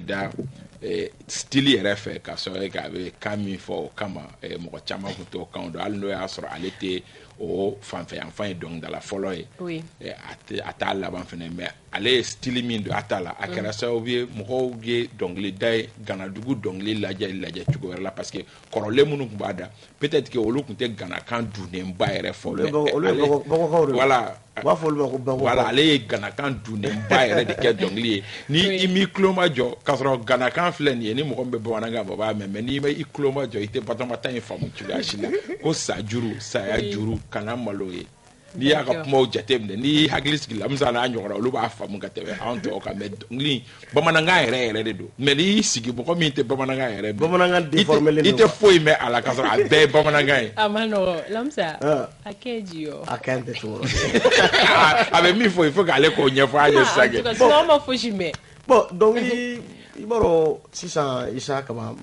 da style yɛrɛ fɛ ka sɔrɔ k'a bɛ kan min fɔ o kama mɔgɔ caman tun t'o kan dɔn hali n'o y'a sɔrɔ ale tɛ o fanfɛ yanfan ye dɔnkilidala fɔlɔ ye a t'a laban fɛnɛ mais ale ye style min don a t'a la a kɛra sababu ye mɔgɔw ye dɔnkilida ye Ganadugu dɔnkili lajɛ cogo wɛrɛ la parce que kɔrɔlen minnu tun b'a da peut-être que olu tun tɛ Ganakan dunnenba yɛrɛ fɔlɔ voilà voilà ale ye Ganakan dunnenba yɛrɛ de kɛ dɔnkili ye ni i m'i tulo ma jɔ k'a sɔrɔ Ganakan filɛ nin ye ni mɔgɔ min bɛ bamanankan fɔ b'a mɛn mais n'i ma i tulo ma jɔ i tɛ batamata in faamu cogoya si la ko sajuru saya juru kana malo ye n'i y'a ka kumaw jateminɛ n'i hakili sigi Lamusa n'a ɲɔgɔnna olu b'a faamu ka tɛmɛ anw tɔw kan mais dɔnkili bamanankan yɛrɛ de don mais n'i sigi mɔgɔ min tɛ bamanankan yɛrɛ bamanankan déformé i tɛ foyi mɛn a la k'a sɔrɔ a bɛɛ ye bamanankan ye. A ma nɔgɔn Lamusa a kɛ jiyɔ a kɛ tɛ cogo a bɛ min fɔ il faut k'ale k'o ɲɛfɔ an ye sisan kɛ sinon an ma fosi mɛn. Bon dɔnkili i b'a dɔn sisan Isa Kaba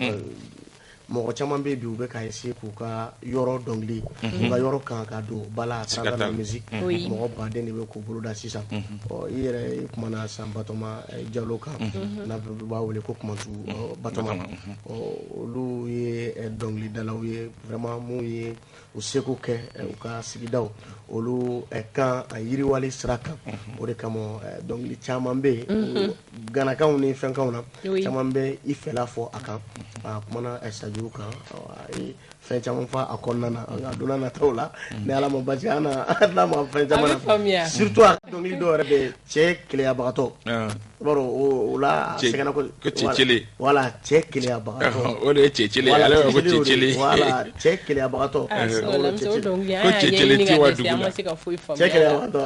mɔgɔ caman bɛ bi u bɛ ka essayer k'u ka yɔrɔ dɔnkili u ka yɔrɔ kan ka don bala à travers la musique mɔgɔ baden de bɛ k'u bolo da sisan i yɛrɛ kumana san Batoma Jalo kan n'a b'a wele ko Kumatu Batoma olu ye dɔnkilidalaw ye vraiment mun ye u seko kɛ u ka sigidaw olu kan a yiriwali sira kan o de kama dɔnkili caman bɛ yen Ganakanw ni fɛnkanw na caman bɛ i fɛla fɔ a kan a kumana sajuru kan fɛn caman fɔ a kɔnɔna na nka donna nataw la ni Ala ma basi an n'a ma fɛn caman na surtout a dɔnkili dɔw yɛrɛ bɛ cɛ keleyabagatɔ i b'a dɔn o la a sɛgɛnna ko cɛcele voilà cɛ keleyabagatɔ o de ye cɛcele ale b'a fɔ ko cɛcele voilà cɛ keleyabagatɔ ko cɛcele ti wa dugu la cɛ keleyabagatɔ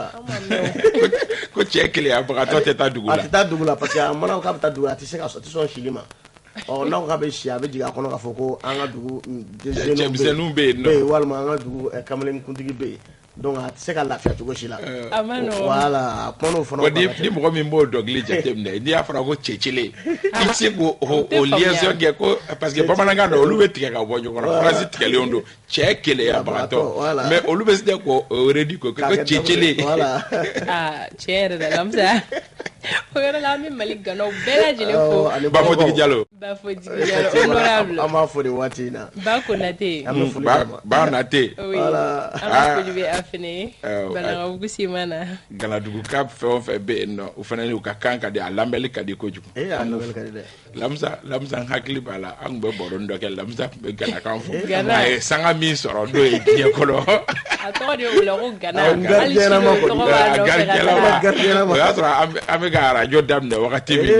ko cɛ keleyabagatɔ tɛ taa dugu la a tɛ taa dugu la parce que a mana k'a bɛ taa dugu la a tɛ se ka sɔn a tɛ sɔn sili ma n'aw k'a bɛ si a bɛ jigin a kɔnɔ k'a fɔ ko an ka dugu cɛmisɛnninw bɛ yen nɔ walima an ka dugu kamalenkuntigi bɛ yen donc a tɛ se ka lafiya cogo si la a ma nɔgɔn voilà a kumana o fana ni mɔgɔ min b'o dɔnkili jateminɛ n'i y'a fɔra ko cɛcele i tɛ se k'o liaison kɛ ko parce que bamanankan na olu bɛ tigɛ ka bɔ ɲɔgɔn na phrase tigɛlenw don cɛ keleyabagatɔ mais olu bɛ se k'o réduire ko cɛcele tiɲɛ yɛrɛ la Lamusa o yɔrɔ la an bɛ Mali ganaw bɛɛ lajɛlen fo Bafotigi Jalo honorable an b'a fɔ nin waati in na Ba Konate Ba Nate voilà an ka foli bɛ a fɛnɛ ye Balabugu Semana Ganadugu ka fɛn o fɛn bɛ yen nɔ o fana u ka kan ka di a lamɛnli ka di kojugu a lamɛnli ka di dɛ Lamusa n hakili b'a la an tun bɛ baro dɔ kɛ Lamusa tun bɛ Ganakan fɔ a ye sanga min sɔrɔ n'o ye diɲɛ kɔnɔ a tɔgɔ de o la ko Gana hali sini o tɔgɔ b'a nɔfɛ o y'a sɔrɔ an bɛ ka arajo daminɛ wagati min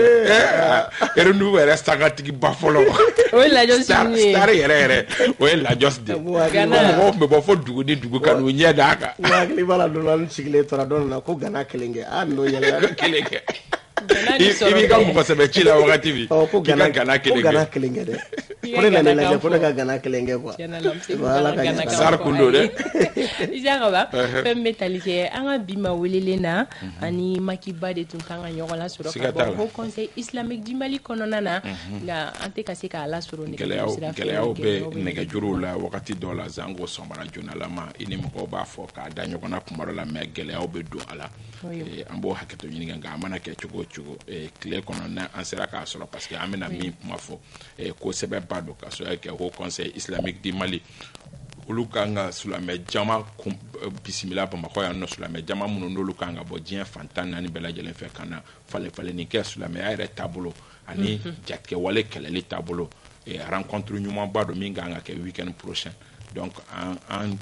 RNU yɛrɛ sangatigi ba fɔlɔ o ye Lajos star yɛrɛ o ye Lajos de mɔgɔw tun bɛ bɔ fo dugu ni dugu kan u ɲɛ d'a kan hakili b'a la don dɔ sigilen tora dɔ na ko Gana kelen kɛ n'o yɛlɛla kelen kɛ i b'i ka mɔgɔ sɛbɛ ci la wagati min ko Gana kelen kɛ dɛ ko ne nana lajɛ ko ne ka Gana kelen kɛ quoi voilà ka sar kundo dɛ Isa Kaba fɛn bɛ tali kɛ an ka bi ma welelen na ani Makiba de tun kan ka ɲɔgɔn lasɔrɔ ka bɔ Haut Conseil Islamique du Mali kɔnɔna na nka an tɛ ka se k'a lasɔrɔ gɛlɛyaw bɛ nɛgɛjuruw la wagati dɔw la Zango Sɔmara Jonalama i ni mɔgɔw b'a fɔ k'a da ɲɔgɔn na kuma dɔ la mais gɛlɛyaw bɛ don a la an b'o hakɛto ɲini nka a mana kɛ cogo o cogo tile kɔnɔ n'an sera k'a sɔrɔ parce que an bɛna min kuma fɔ ko sɛbɛnba don ka sɔrɔ kɛ Haut Conseil Islamique du Mali olu kan ka silamɛ jama bisimila Bamakɔ yan nɔ silamɛ jama minnu n'olu kan ka bɔ diɲɛ fantan naani bɛɛ lajɛlen fɛ ka na falen kɛ silamɛya yɛrɛ taabolo ani jatigɛwale kɛlɛli taabolo rencontre ɲumanba don min kan ka kɛ week-end prochain donc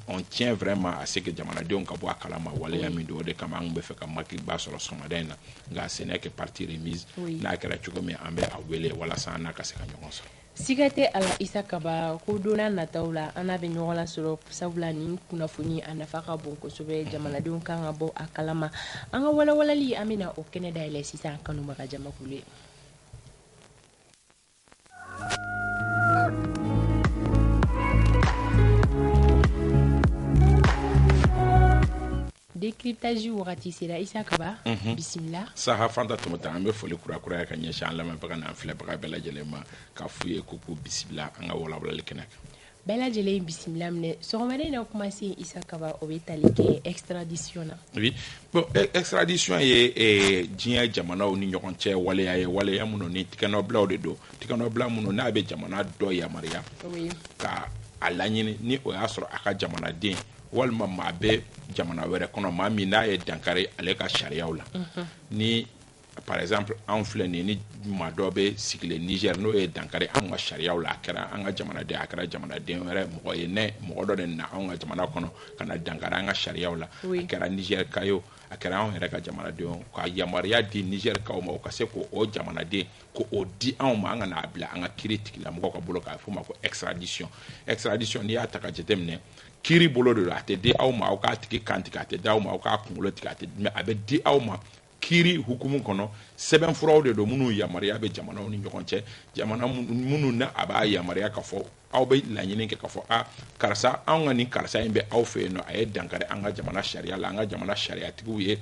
on tient vraiment à ce que jamanadenw ka bɔ a kalama waleya min don o de kama an bɛ fɛ ka Makiba sɔrɔ sɔgɔmada in na nka ce n'est que partie remise n'a kɛra cogo min an bɛ a wele walasa an n'a ka se ka ɲɔgɔn sɔrɔ. Siga tɛ a la Isa Kaba ko donna nataw la an n'a bɛ ɲɔgɔn lasɔrɔ sabula ni kunnafoni a nafa ka bon kosɛbɛ jamanadenw kan ka bɔ a kalama an ka walawalali an bɛna o kɛnɛ dayɛlɛ sisan kanubaga jamakulu ye. Décryptage wagati sera Isa Kaba bisimila saha fanta tumata an bɛ foli kura ka ɲɛsin an lamɛnbaga n'an filɛbaga bɛɛ lajɛlen ma k'a f'u ye ko bisimila an ka walawalali kɛnɛ kan. bela jele bisimila mne sogomade na commencé Issa Kaba o betalike extradition na. Oui. Bon, extradition ye diɲɛ jamanaw ni ɲɔgɔn cɛ waleya minnu ni tikɛnɔbilaw de don tikɛnɔbila minnu n'a bɛ jamana dɔ yamaruya ka a laɲini ni o y'a sɔrɔ a ka jamanaden walima maa bɛ jamana wɛrɛ kɔnɔ maa min n'a ye dankari ale ka sariyaw la ni par exemple anw filɛ nin ni maa dɔ bɛ sigilen Niger n'o ye dankari anw ka sariyaw la a kɛra an ka jamanaden a kɛra jamanaden wɛrɛ mɔgɔ ye ne mɔgɔ dɔ de na anw ka jamana kɔnɔ ka na dankari an ka sariyaw la a kɛra Niger ka ye a kɛra anw yɛrɛ ka jamanadenw ka yamaruya di Niger kaw ma o ka se k'o jamanaden k'o di anw ma an ka n'a bila an ka kiiri tigilamɔgɔw ka bolo k'a fɔ ma ko extradition n'i y'a ta ka jateminɛ kiiri bolo de don a tɛ di aw ma aw k'a tigi kan tigɛ a tɛ di aw ma aw k'a kunkolo tigɛ a tɛ mais a bɛ di aw ma kiiri hukumu kɔnɔ sɛbɛnfuraw de don minnu yamaruya bɛ jamanaw ni ɲɔgɔn cɛ jamana minnu na a b'a yamaruya ka fɔ aw bɛ laɲini kɛ ka fɔ karisa anw ka nin karisa in bɛ aw fɛ yen nɔ a ye dankari an ka jamana sariya la an ka jamana sariyatigiw ye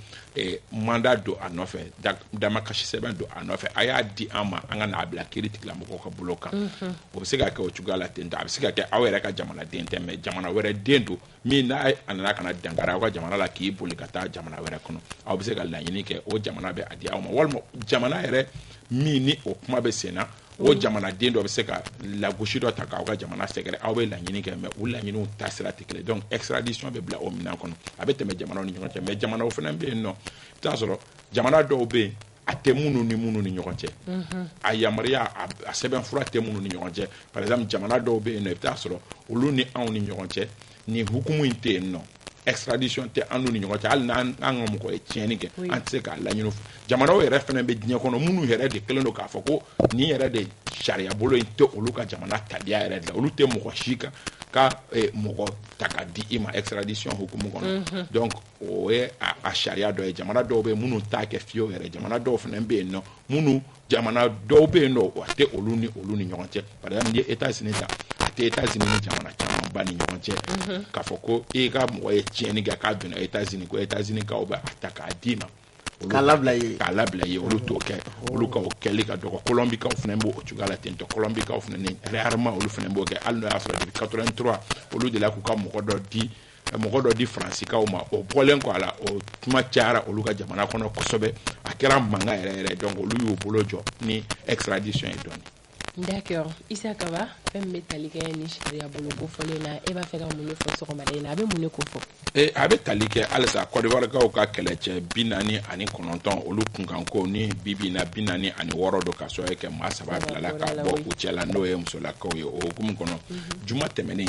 mandat don a nɔfɛ damakasi sɛbɛn don a nɔfɛ a y'a di an ma an ka n'a bila kiiri tigilamɔgɔw ka bolo kan o bɛ se ka kɛ o cogoya la ten tɔ a bɛ se ka kɛ aw yɛrɛ ka jamanaden tɛ mais jamana wɛrɛ den don min n'a nana ka na dankari aw ka jamana la k'i boli ka taa jamana wɛrɛ kɔnɔ aw bɛ se ka laɲini kɛ o jamana bɛ a di aw ma walima jamana yɛrɛ min ni o kuma bɛ sen na o jamanaden dɔ bɛ se ka lagosi dɔ ta k'aw ka jamana sɛgɛrɛ aw bɛ laɲini kɛ mais o laɲiniw ta sira tɛ kelen donc extradition bɛ bila o minɛn kɔnɔ a bɛ tɛmɛ jamanaw ni ɲɔgɔn cɛ mais jamanaw fana bɛ yen nɔ i bɛ t'a sɔrɔ jamana dɔw bɛ yen a tɛ minnu ni ɲɔgɔn cɛ a yamaruya a sɛbɛnfura tɛ minnu ni ɲɔgɔn cɛ par exemple jamana dɔw bɛ yen nɔ i bɛ t'a sɔrɔ olu ni anw ni ɲɔgɔn cɛ nin hukumu in tɛ yen nɔ extradition tɛ an ni ɲɔgɔn cɛ hali n'an ka mɔgɔ ye tiɲɛni kɛ an tɛ se k'a laɲini jamanaw yɛrɛ fana bɛ diɲɛ kɔnɔ minnu yɛrɛ de kɛlen don k'a fɔ ko nin yɛrɛ de sariya bolo in tɛ olu ka jamana tabiya yɛrɛ de la olu tɛ mɔgɔ si ka mɔgɔ ta ka di i ma extradition hukumu kɔnɔ donc o ye a sariya dɔ ye jamana dɔw bɛ yen minnu t'a kɛ fiyewu yɛrɛ jamana dɔw fana bɛ yen nɔ minnu jamana dɔw bɛ yen nɔ a tɛ olu ni ɲɔgɔn cɛ par exemple n'i ye États-Unis ta a tɛ États-Unis ni jamana camanba ni ɲɔgɔn cɛ k'a fɔ ko e ka mɔgɔ ye tiɲɛni kɛ k'a donna États-Unis ko États-Unis kaw bɛ a ta k'a d'i ma k'a labila ye olu t'o kɛ olu ka o kɛli ka dɔgɔ Colombikaw fana b'o cogoya la ten tɔ Colombikaw fana ni rarement olu fana b'o kɛ hali n'o y'a sɔrɔ depuis 83 olu de la k'u ka mɔgɔ dɔ di Faransikaw ma o bɔlen kɔ a la o kuma cayara olu ka jamana kɔnɔ kosɛbɛ a kɛra mankan yɛrɛ donc olu y'u bolo jɔ ni extradition ye dɔɔni. D'accord. Issa Kaba, fɛn min bɛ tali kɛ ni sariya bolo ko fɔlen na e b'a fɛ ka mun de fɔ sɔgɔmada in na a bɛ mun de ko fɔ. A bɛ tali kɛ halisa Côte d'Ivoirekaw ka kɛlɛcɛ 49 olu kunkanko ni bi na 46 don ka sɔrɔ kɛ maa 3 bilala ka bɔ u cɛ la n'o ye musolakaw ye o hukumu kɔnɔ juma tɛmɛnen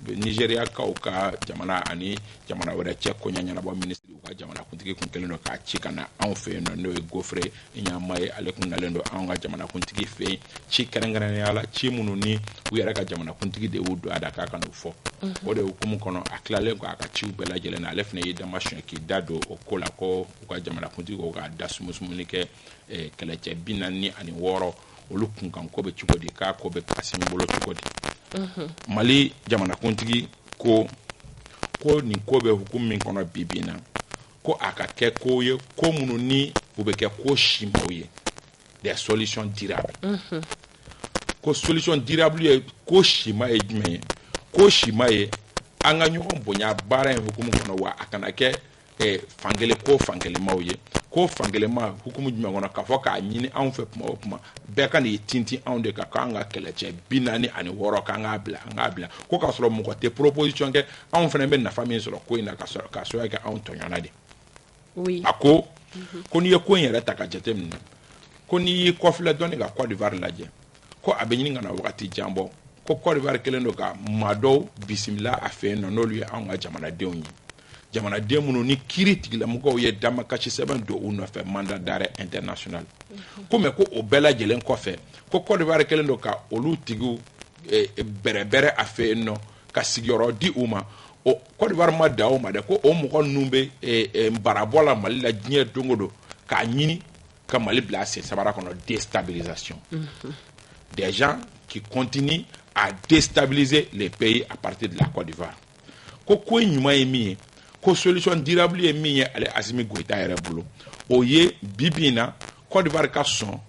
Nigériyakaw ka jamana ani jamana wɛrɛ cɛ koɲɛ ɲɛnabɔ minisiri u ka jamanakuntigi kun kelen don k'a ci ka na anw fɛ yen nɔ n'o ye Gofre Ɲama ye ale kun nalen don anw ka jamanakuntigi fɛ yen ci kɛrɛnkɛrɛnnenya la ci minnu ni u yɛrɛ ka jamanakuntigi de y'u don a da k'a ka n'u fɔ o de hukumu kɔnɔ a tilalen kɔ a ka ciw bɛɛ lajɛlen na ale fana y'i dama siɲɛ k'i da don o ko la ko u ka jamanakuntigi ko k'a da sumusumuni kɛ kɛlɛcɛ 46 olu kunkanko bɛ cogo di k'a ko bɛ Kasimi bolo cogo di Mali jamanakuntigi ko nin ko bɛ hukumu min kɔnɔ bi na ko a ka kɛ ko ye ko minnu ni u bɛ kɛ ko simaw ye des solutions durables ko solution durable ye ko sima ye jumɛn ye ko sima ye an ka ɲɔgɔn bonya baara in hukumu kɔnɔ wa a kana kɛ fankelenmaw ye ko fankelenma hukumu jumɛn kɔnɔ k'a fɔ k'a ɲini anw fɛ kuma o kuma bɛɛ ka n'i tintin anw de kan k'an ka kɛlɛcɛ 46 k'an k'a bila ko k'a sɔrɔ mɔgɔ tɛ proposition kɛ anw fana bɛ nafa min sɔrɔ ko in na k'a sɔrɔ kɛ anw tɔɲɔna de a ko n'i ye ko in yɛrɛ ta ka jateminɛ ko n'i y'i kɔfilɛ dɔɔni ka Côte d'Ivoire lajɛ ko a bɛ ɲini ka na wagati jan bɔ ko Côte d'Ivoire kelen don ka maa dɔw bisimila a fɛ yen nɔ n'olu ye anw ka jamanadenw ye jamanaden minnu ni kiiri tigilamɔgɔw ye damakasi sɛbɛn don u nɔfɛ mandat d'arrêt international ko mais ko o bɛɛ lajɛlen kɔfɛ ko Côte d'Ivoire kelen don ka olu tigiw bɛrɛbɛrɛ a fɛ yen nɔ ka sigiyɔrɔ di u ma o Côte d'Ivoire ma da o ma dɛ ko o mɔgɔ ninnu bɛ barabɔ la Mali la diɲɛ don o don k'a ɲini ka Mali bila sen sabara kɔnɔ déstabilisation des gens qui continuent à déstabiliser les pays à partir de la Côte d'Ivoire ko ɲuman ye min ye ko solution durable ye min ye ale Assimi Goïta yɛrɛ bolo o ye bibi na Côte d'Ivoire ka sɔn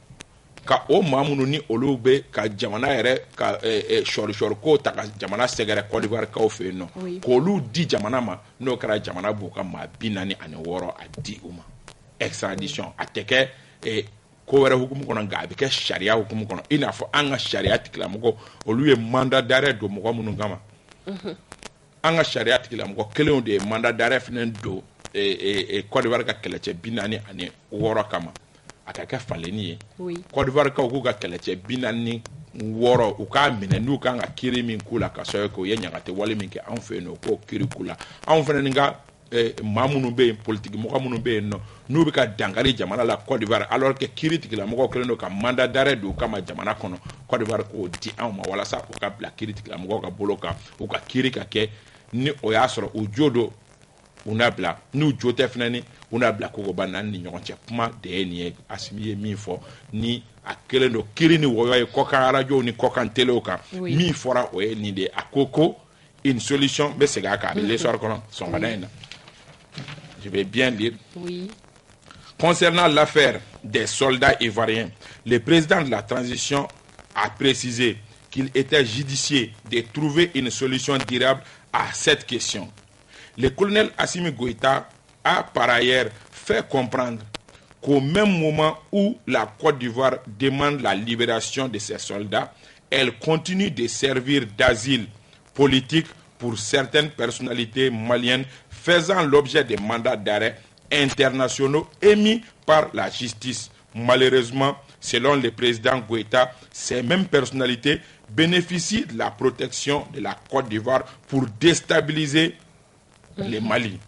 ka o maa minnu ni olu bɛ ka jamana yɛrɛ ka sɔri ko ta ka jamana sɛgɛrɛ Côte d'Ivoire kaw fɛ yen nɔ k'olu di jamana ma n'o kɛra jamana b'u ka maa 46 a di u ma extradition a tɛ kɛ ko wɛrɛ hukumu kɔnɔ nka a bɛ kɛ sariya hukumu kɔnɔ i n'a fɔ an ka sariya tigilamɔgɔ olu ye mandat d'arrêt don mɔgɔ minnu kama an ka sariya tigilamɔgɔ kelenw de ye mandat d'arrêt fana don Côte d'Ivoire ka kɛlɛcɛ 46 kama a ka kɛ falenni ye Côte d'Ivoire kaw k'u ka kɛlɛcɛ 46 u k'a minɛ n'u kan ka kiiri min k'u la ka sɔrɔ k'u ye ɲagate wale min kɛ anw fɛ yen nɔ k'o kiiri k'u la anw fana ni ka maa minnu bɛ yen politiki mɔgɔ minnu bɛ yen nɔ n'u bɛ ka dankari jamana la Côte d'Ivoire alors que kiiri tigilamɔgɔw kɛlen don ka mandat d'arrêt don u kama jamana kɔnɔ Côte d'Ivoire k'o di anw ma walasa u ka bila kiiri tigilamɔgɔw ka bolo kan u ka kiiri ka kɛ ni o y'a sɔrɔ u jo don u n'a bila n'u jo tɛ fana ni u n'a bila kogoba naani ni ɲɔgɔn cɛ kuma de ye nin ye Asimi ye min fɔ ni a kelen don kiiri ni wɔyɔ ye kɔkan arajow ni kɔkan telew kan min fɔra o ye nin de ye a ko une solution bɛ segin a kan a bɛ l'histoire kɔnɔ sɔgɔmada in na. Je vais bien lire. Oui. Concernant l'affaire des soldats ivoiriens, le président de la transition a précisé qu'il était judicieux de trouver une solution durable à cette question. Le colonel Assimi Goïta a par ailleurs fait comprendre qu'au même moment où la Côte d'Ivoire demande la libération de ses soldats, elle continue de servir d'asile politique pour certaines personnalités maliennes faisant l'objet de mandats d'arrêt internationaux émis par la justice. Malheureusement, selon le président Goïta, ces mêmes personnalités bénéficient de la protection de la Côte d'Ivoire pour déstabiliser le Mali.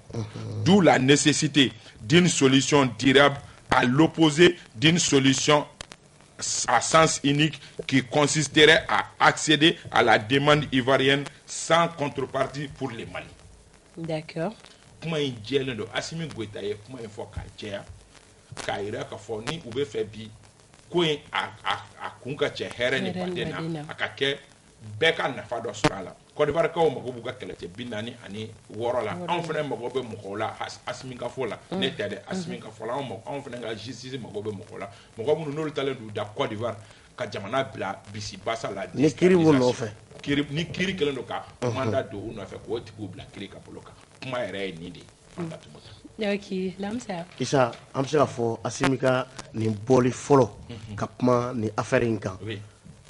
D'où la nécessité d'une solution durable à l'opposé d'une solution à sens unique qui consisterait à accéder à la demande ivoirienne sans contrepartie pour le Mali. D'accord. Kuma in jɛlen don Asimi Goïta ye kuma in fɔ k'a jɛya k'a yira k'a fɔ ni u bɛ fɛ bi ko in a kun ka cɛ hɛrɛ ni baden na a ka kɛ bɛɛ ka nafa dɔ sɔrɔ a la Côte d'Ivoire kaw mago b'u ka kɛlɛcɛ 46 la anw fana mago bɛ mɔgɔw la Asimi ka fɔ la ne tɛ dɛ Asimi ka fɔ la anw fana ka justice mago bɛ mɔgɔw la mɔgɔ minnu n'olu talen don da Côte d'Ivoire ka jamana bila bisi basa la ni kiiri b'u nɔfɛ ni kiiri kɛlen don ka mandat don u nɔfɛ k'o tigiw bila kiiri ka bolo kan kuma yɛrɛ ye nin de ye. Ok, Lamsa. Isa, an bɛ se k'a fɔ Asimi ka nin bɔli fɔlɔ ka kuma nin affaire in kan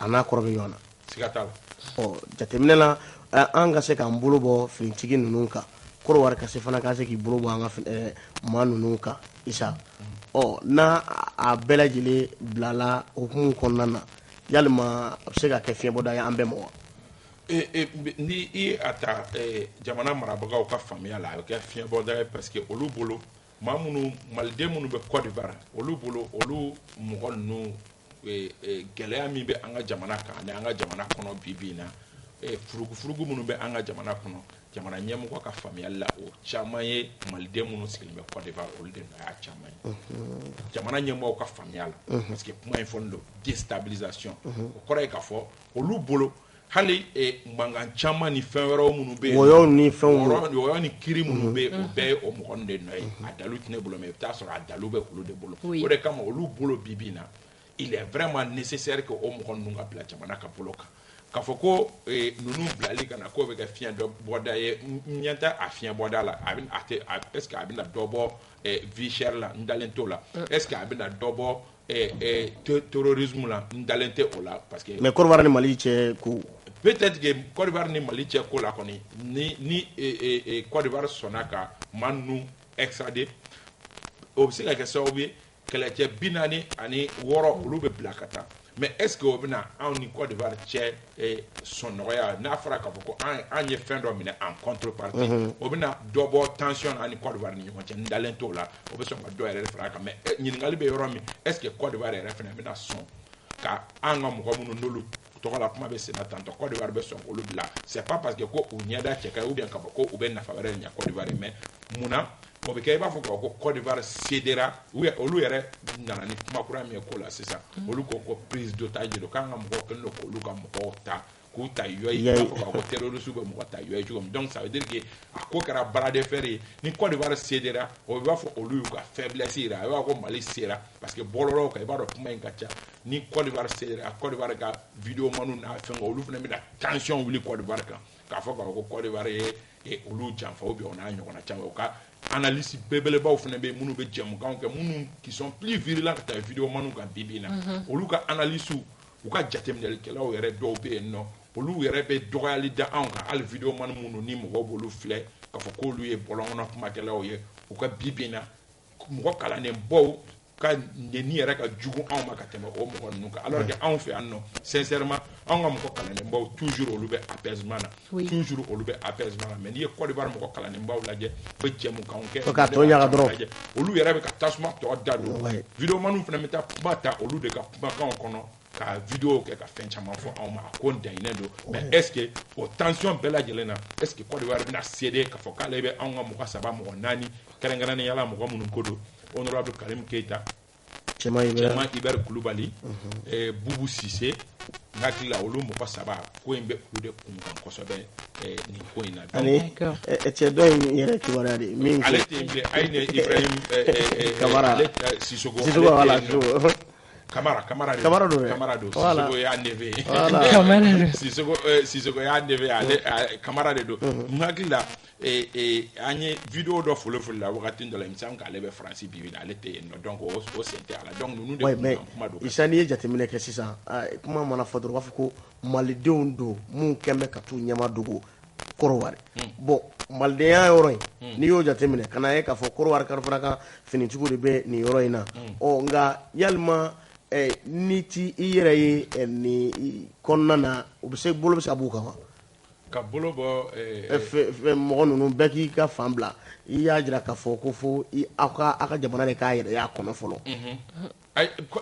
a n'a kɔrɔ bɛ ɲɔgɔn na. Siga t'a la. Jateminɛ la an ka se k'an bolo bɔ finitigi ninnu kan Kɔrɔwari ka se fana ka se k'i bolo bɔ an ka maa ninnu kan Isa n'a a bɛɛ lajɛlen bilala hukumu kɔnɔna na yalima a bɛ se ka kɛ fiɲɛbɔda ye an bɛɛ ma wa? Ni i a ta jamana marabagaw ka faamuya la a bɛ kɛ fiɲɛbɔda ye parce que olu bolo maa minnu maliden minnu bɛ Côte d'Ivoire olu bolo olu mɔgɔ ninnu gɛlɛya min bɛ an ka jamana kan ani an ka jamana kɔnɔ bi in na furugufurugu minnu bɛ an ka jamana kɔnɔ jamana ɲɛmɔgɔ ka faamuyali la o caman ye maliden minnu sigilen bɛ Côte d'Ivoire olu de y'a caman ye jamana ɲɛmɔgɔw ka faamuya la parce que kuma in fɔlen don déstabilisation o kɔrɔ ye k'a fɔ olu bolo hali mankan caman ni fɛn wɛrɛw minnu bɛ yen wɔyɔ ni kiiri minnu bɛ yen o bɛɛ ye o mɔgɔ de nɔ ye a dalu tɛ ne bolo mais i bɛ taa sɔrɔ a dalu bɛ olu de bolo o de kama olu bolo bi in na il est vraiment nécessaire que o mɔgɔ ninnu ka bila jamana ka bolo kan k'a fɔ ko ninnu bilali ka na k'o bɛ kɛ fiɲɛ dɔ bɔda ye n ɲɛ tɛ a fiɲɛ bɔda la est ce que a bɛna dɔ bɔ vie chère la n dalen t'o la est ce que a bɛna dɔ bɔ terrorisme la n dalen tɛ o la parce que mais Côte d'Ivoire ni Mali cɛ ko peut-être que Côte d'Ivoire ni Mali cɛ ko la kɔni ni Côte d'Ivoire sɔnna ka maa ninnu extrader o bɛ se ka kɛ sababu ye kɛlɛcɛ 46 olu bɛ bila ka taa mais est ce que o bɛna anw ni Côte d'Ivoire cɛ sɔn nɔgɔya n'a fɔra k'a fɔ ko an ye fɛn dɔ minɛ en contrepartie o bɛna dɔ bɔ tension na ni Côte d'Ivoire ni ɲɔgɔn cɛ n dalen t'o la o bɛ sɔn ka dɔ yɛrɛ fara a kan mais ɲininkali bɛ yɔrɔ min est ce que Côte d'Ivoire yɛrɛ fana bɛna sɔn ka an ka mɔgɔ minnu n'olu tɔgɔ la kuma bɛ sen na tantɔ Côte d'Ivoire bɛ sɔn k'olu bila c'est pas parce que ko u ɲɛda cɛ ka ɲi ou bien k'a fɔ ko u bɛ nafa wɛrɛ ɲɛ Côte d'Ivoire mais munna o bɛ kɛ i b'a fɔ ko Côte d'Ivoire cédera olu yɛrɛ nana ni kuma kura min ye ko la sisan olu ko prise d'otage don k'an ka mɔgɔw kɛlen don k'olu ka mɔgɔw ta k'u ta yɔyi i b'a fɔ ko terroriste bɛ mɔgɔ ta yɔyi cogo min donc ça veut dire que a ko kɛra bras de fer ye ni Côte d'Ivoire cédera o b'a fɔ olu y'u ka faiblesse yira a b'a fɔ ko Mali sera parce que bɔlɔlɔw kan i b'a dɔn kuma in ka ca ni Côte d'Ivoire cédera Côte d'Ivoire ka vidéo manu n'a fɛn olu fana bɛna tension wuli Côte d'Ivoire kan k'a fɔ ko Côte d'Ivoire ye olu janfa ou bien on a ɲɔgɔnna caman o ka analyse belebelebaw fana bɛ minnu bɛ jɛmukanw kɛ minnu qui sont plus virulents ka taa vidéo manu kan bibi na olu ka analyse u ka jateminɛlikɛlaw yɛrɛ dɔw bɛ yen nɔ olu yɛrɛ bɛ dɔgɔyali da anw kan hali vidéo manu minnu ni mɔgɔw b'olu filɛ k'a fɔ k'olu ye bɔlɔnkɔnɔ kumakɛlaw ye u ka bibi na mɔgɔ kalanenbaw ka neni yɛrɛ ka jugu anw ma ka tɛmɛ o mɔgɔ ninnu kan alors que anw fɛ yan nɔ sincèrement anw ka mɔgɔ kalanenbaw toujours olu bɛ apaisement na toujours olu bɛ apaisement na mais n'i ye Côte d'Ivoire mɔgɔ kalanenbaw lajɛ u bɛ jɛmukanw kɛ ka tɔ ɲaga dɔrɔn olu yɛrɛ bɛ ka tasuma tɔ da don vidéo manu fana bɛ taa kuma ta olu de ka kumakanw kɔnɔ ka vidéo kɛ ka fɛn caman fɔ anw ma a ko daɲinɛ don mais est ce que o tension bɛɛ lajɛlen na est ce que Côte d'Ivoire bɛna céder k'a fɔ k'ale bɛ anw ka mɔgɔ saba mɔgɔ naani kɛrɛnkɛrɛnnenya la mɔgɔ minnu ko don honorable Karim Keita Cɛman Iber Kulubali Boubou Cissé n hakili la olu mɔgɔ saba ko in bɛ olu de kun kan kosɛbɛ nin ko in na ani cɛ dɔ in yɛrɛ kibaruya de min ale tɛ yen bilen Ayine Ibrahim Kamara Sissoko Kamara do Sissoko y'a neve Sissoko y'a neve ale Kamara de do n hakili la an ye vidéo dɔ foli la wagati dɔ la il me semble k'ale bɛ France bibi la ale tɛ yen nɔ donc o sen tɛ a la donc ninnu de kun kuma don Isa n'i ye jateminɛ kɛ sisan kuma mana fɔ dɔrɔn u b'a fɔ ko malidenw don mun kɛn bɛ ka t'u ɲɛma dogo Korowari bon malidenya yɔrɔ in n'i y'o jateminɛ ka na ye k'a fɔ Korowari fana ka finitigiw de bɛ nin yɔrɔ in na nka yalima ni ti i yɛrɛ ye nin kɔnɔna na u bɛ se bolo bɛ se ka b'u kan wa ka bolo bɔ mɔgɔ ninnu bɛɛ k'i ka fan bila i y'a jira k'a fɔ ko fo aw ka jamana de k'a yɛrɛ y'a kɔnɔ fɔlɔ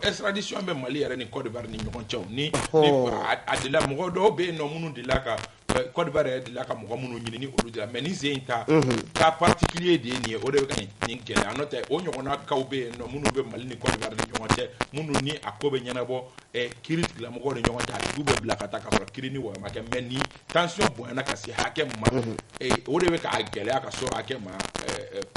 extradition bɛ Mali yɛrɛ ni Côte d'Ivoire ni ɲɔgɔn cɛ ni a delila mɔgɔ dɔw bɛ yen nɔ minnu delila ka Côte d'Ivoire yɛrɛ delila ka mɔgɔ minnu ɲini ni olu de la mais ni sen in ta cas particulier de ye nin ye o de bɛ ka nin gɛlɛya n'o tɛ o ɲɔgɔnna kaw bɛ yen nɔ minnu bɛ Mali ni Côte d'Ivoire ni ɲɔgɔn cɛ minnu ni a ko bɛ ɲɛnabɔ kiiri tigilamɔgɔw ni ɲɔgɔn cɛ a tigiw bɛ bila ka taa ka sɔrɔ kiiri ni wɔyɔ ma kɛ mais ni tension bonyana ka se hakɛ ma o de bɛ k'a gɛlɛya ka so hakɛ ma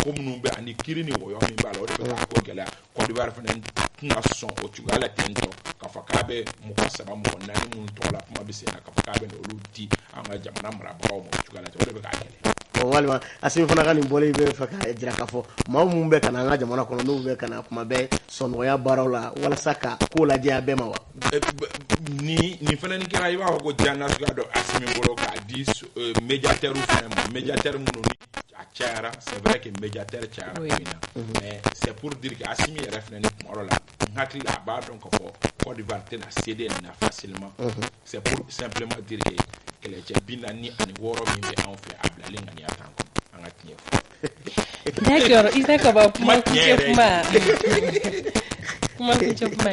ko minnu bɛ ani kiiri ni wɔyɔ min b'a la o de bɛ k'a ko gɛlɛya Côte d'Ivoire fana tɛna sɔn o cogoya la ten tɔ k'a fɔ k'a bɛ mɔgɔ saba mɔgɔ naani minnu tɔgɔ la kuma bɛ sen na k'a fɔ k'a bɛ olu di an ka jamana marabagaw ma o cogoya la ten o de bɛ k'a gɛlɛya walima Asimi fana ka nin bɔli bɛ fɛ k'a jira k'a fɔ maa minnu bɛ ka na an ka jamana kɔnɔ n'u bɛ ka na kuma bɛɛ sɔnɔgɔya baaraw la walasa ka ko lajɛ a bɛɛ ma wa nin fana ni kɛra i b'a fɔ ko diya nasuguya dɔ Asimi bolo k'a di médiateur fana ma médiateur minnu ni a cayara c'est vrai que médiateur cayara ko in na mais c'est pour dire que Asimi yɛrɛ fana ni kuma yɔrɔ la n hakili la a b'a dɔn k'a fɔ Côte d'Ivoire tɛna céder nin na facilement c'est pour simplement dire que kɛlɛcɛ 46 min bɛ anw fɛ a bilalen ŋaniya t'an kɔnɔ an ka tiɲɛ fɔ d'accord Isa Kaba kuma kuncɛ kuma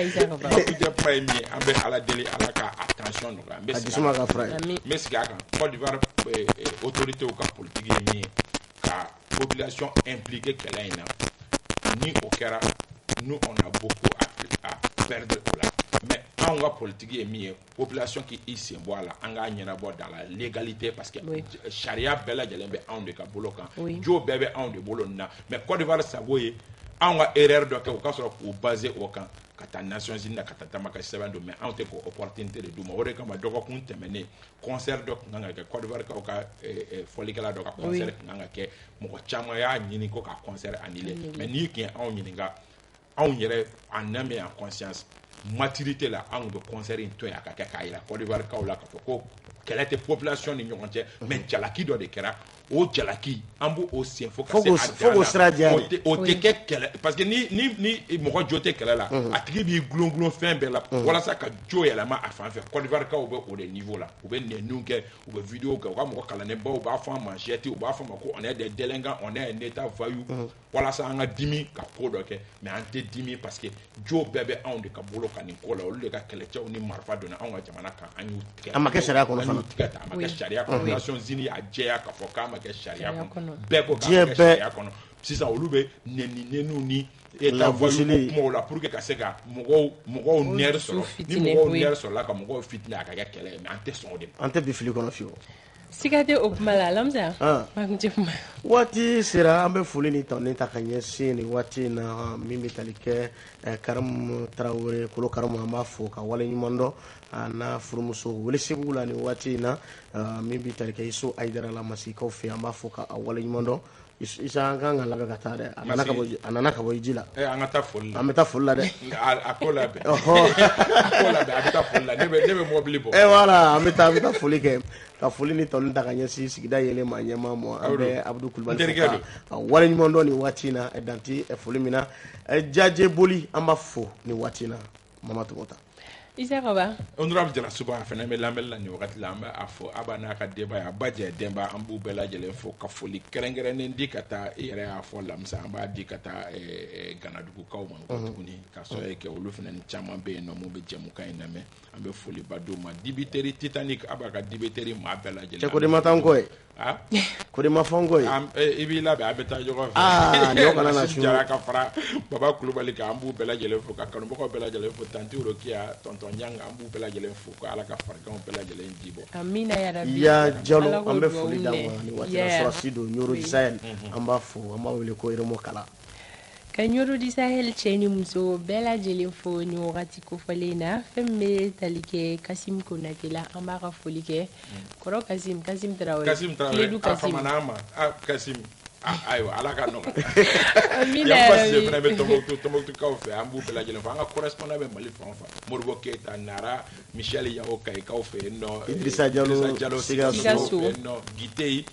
Isa Kaba kuncɛ kuma ye min ye an bɛ Ala deli Ala ka attention nɔgɔya n bɛ sigi a kan Côte d'Ivoire autorités ka politique ye min ye ka population impliquée kɛlɛ in na ni o kɛra nous on a beaucoup à perdre là mais anw ka politique ye min ye population qui i sen bɔ a la an k'a ɲɛnabɔ dans la légalité parce que sariya bɛɛ lajɛlen bɛ anw de ka bolo kan jo bɛɛ bɛ anw de bolo nin na mais Côte d'Ivoire sago ye anw ka erreur dɔ kɛ o ka sɔrɔ k'u baser o kan ka taa Nations Unies na ka taa taama ka sɛbɛn don mais anw tɛ k'o opportunité de d'u ma o de kama dɔgɔkun tɛmɛnen concert dɔ tun kan ka kɛ Côte d'Ivoire kaw ka fɔlikɛla dɔ ka concert tun kan ka kɛ mɔgɔ caman y'a ɲini ko ka concert annulé mais n'i tun ye anw ɲininka anw yɛrɛ en âme et en conscience maturité la anw bɛ concert in to yen a ka kɛ k'a yira Côte d'Ivoire kaw la k'a fɔ ko kɛlɛ tɛ population ni ɲɔgɔn cɛ mais jalaki dɔ de kɛra o jalaki an b'o sen fo ka se a dan na o tɛ kɛ kɛlɛ parce que ni mɔgɔ jo tɛ kɛlɛ la a tigi b'i gulon fɛn bɛɛ la walasa ka jo yɛlɛma a fan fɛ Côte d'Ivoire kaw bɛ o de niveau la u bɛ nɛniw kɛ u bɛ vidéo kɛ u ka mɔgɔ kalanenbaw b'a fɔ a manchette u b'a fɔ a ma ko on est des délinquants on est un état voyou walasa an ka dimi ka ko dɔ kɛ mais an tɛ dimi parce que jo bɛɛ bɛ anw de ka bolo kan nin ko la olu de ka kɛlɛcɛw ni marifa donna anw ka jamana kan an y'u tigɛ a ma kɛ sariya kɔnɔ fana a ma kɛ sariya kɔnɔ Nations Unies a jɛya k'a fɔ k'a ma kɛ sariya kɔnɔ bɛɛ ko k'a ma kɛ sariya kɔnɔ sisan olu bɛ nɛninɛniw ni eta voyou kumaw la pour que ka se ka mɔgɔw nɛr sɔrɔ ni mɔgɔw nɛr sɔrɔla ka mɔgɔw fitinɛ a ka kɛ kɛlɛ mais an tɛ sɔn o de ma. An tɛ bi fili kɔnɔ fiyewu. Siga tɛ o kuma la Alamisa. Waati sera an bɛ foli ni tɔni ta ka ɲɛsin nin waati in na min bɛ tali kɛ Karimu Tarawele Kolo Karimu an b'a fo ka waleɲuman dɔn a n'a furumuso Welesebugu la nin waati in na min bɛ tali kɛ Iso Ayidara la Masikaw fɛ an b'a fo ka waleɲuman dɔn. Isa an kan ka labɛn ka taa dɛ a nana ka bɔ ji la an ka taa foli la an bɛ taa foli la dɛ a ko labɛn a bɛ taa foli la ne bɛ mobili bɔ voilà an bɛ taa foli kɛ ka foli ni tɔni ta ka ɲɛsin sigida yɛlɛ ma ɲɛmaa ma an bɛ Abudu Kulubali fo ka waleɲuman dɔn nin waati in na danti foli min na Jaje Boli an b'a fo nin waati in na Mama Togota. Isakaba honorable Jara Suba fana bɛ lamɛnni la nin wagati la an bɛ a fɔ Aba n'a ka denbaya Aba Jɛ Denba an b'u bɛɛ lajɛlen fo ka foli kɛrɛnkɛrɛnnen di ka taa i yɛrɛ y'a fɔ Lamisa an b'a di ka taa Ganadugukaw ma tuguni ka sɔrɔ kɛ olu fana ni caman bɛ yen nɔ mun bɛ jɛmukan in lamɛn an bɛ foliba d'u ma dibiteri Titanic Aba ka dibiteri maa bɛɛ lajɛlen. Cɛ ko de ma taa n kɔ ye ko de ma fɔ n kɔ ye i b'i labɛn a bɛ taa ɲɔgɔn fɛ ɲɔgɔn kana na su Jara ka fara Baba Kulubali kan an b'u bɛɛ lajɛlen fo ka kanubagaw bɛɛ lajɛlen fo Tanti Rokia Tonton Nyanga an b'u bɛɛ lajɛlen fo ka Ala ka fariganw bɛɛ lajɛlen jibɔ. Amina ya Rabbi. Ya Jalo an bɛ foli d'a ma nin waati la Surasi don Ɲoro di Sahel an b'a fo an b'a wele ko Remo Kala. Ka Ɲoro di Sahel cɛ ni muso bɛɛ lajɛlen fo nin wagati kofɔlen na fɛn min bɛ tali kɛ Kasim Konate la an b'a ka foli kɛ kɔrɔ Kasim Traoré a famana ma Kasim ayiwa Ala ka nɔgɔ Amina ya Rabbi. yan fana bɛ Tɔnbɔkutukaw fɛ an b'u bɛɛ lajɛlen fo an ka correspondant bɛ Mali fan o fan Modibo Keyita Nara Michel Yao Kayikaw fɛ yen nɔ Idrissa Diallo Sikaso fɛ yen nɔ Giteyi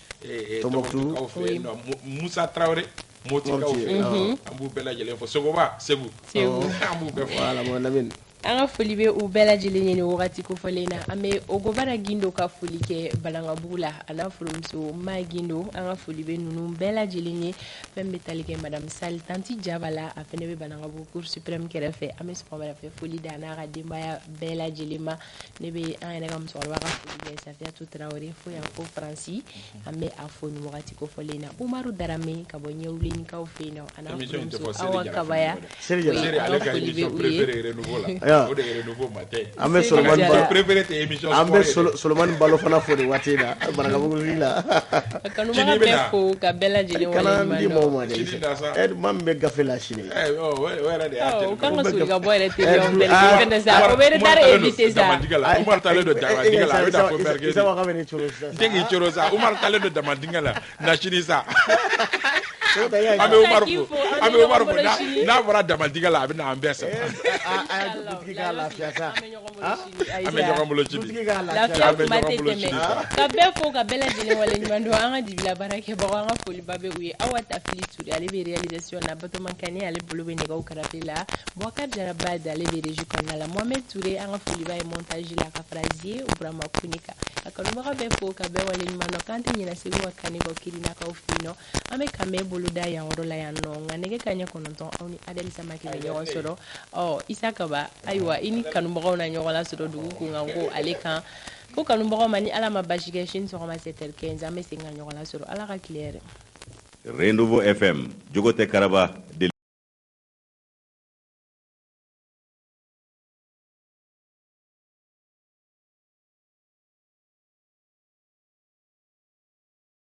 Tɔnbɔkutukaw fɛ yen nɔ Musa Traoré Motikaw fɛ yen nɔ an b'u bɛɛ lajɛlen fo Sogoba Segu an b'u bɛɛ fo voilà mon ami an ka foli bɛ u bɛɛ lajɛlen ye nin wagati kofɔlen na an bɛ Ogobara Gindo ka foli kɛ Balangabugu la a n'a furumuso Ma Gindo an ka foli bɛ ninnu bɛɛ lajɛlen ye fɛn bɛ tali kɛ Madame Sali Tanti Jaba la a fɛnɛ bɛ Balangabugu Cour suprême kɛrɛfɛ an bɛ sɔgɔmada fɛ foli da n'a ka denbaya bɛɛ lajɛlen ma ne bɛ an yɛrɛ ka musokɔrɔba ka foli kɛ Safiatou Traoré fo yan fo Faransi an bɛ a fo nin wagati kofɔlen na Umaru Darame ka bɔ Ɲɛwulenikaw fɛ yen nɔ a n'a furumuso Awa Kabaya ale ka émission préférée renouveau la o de est nouveau matin an bɛ Solomani Balo préféré tɛ émission an bɛ Solomani Balo fana fo nin waati in na Balangabugu la kanubaga bɛɛ fo ka bɛɛ lajɛlen kana di mɔgɔw ma dɛ maa min bɛ gafe la sini o yɛrɛ de y'a o kan ka soli ka bɔ yɛrɛ teliya o bɛ sa o bɛ retard éviter sa Umar talen don Damandiga la a bɛ na fɔ Bergeri Isa ka bɛ ni coro sisan n tɛ k'i coro sa Umar talen don Damandiga la na sini sa an bɛ Umar fo n'a bɔra Damandiga la a bɛ na an bɛɛ sa dutigi ka lafiya sa an bɛ ɲɔgɔn bolo ci lafiya kuma tɛ tɛmɛ ka bɛɛ fo ka bɛɛ lajɛlen waleɲuman dɔn an ka dibila baarakɛbagaw an ka foliba bɛ u ye Awa Tafili Ture ale bɛ réalisation na Batoma Kane ale bolo bɛ nɛgɛw karafe la Boubacar Jaraba ale bɛ régie kɔnɔna la Mohamed Ture an ka foliba ye montage la ka fara Zie Burama Kunika ka kanubaga bɛɛ fo ka bɛɛ waleɲuman dɔn k'an tɛ ɲinɛ Segu ka Kane kɔ Kirinakaw fɛ yen nɔ an bɛ Kame bolo da yan yɔrɔ la yan nɔ nka nɛgɛ kaɲɛ 9 aw ni Adel Samake bɛ ɲɔgɔn sɔrɔ Isa Kaba ayiwa i ni kanubagaw na ɲɔgɔn la sɔrɔ dugu kun kan ko ale kan ko kanubagaw ma ni Ala ma basi kɛ sini sɔgɔma 7h15 an bɛ segin ka ɲɔgɔn la sɔrɔ Ala ka tile hɛrɛ. Renouveau FM jogo tɛ Karaba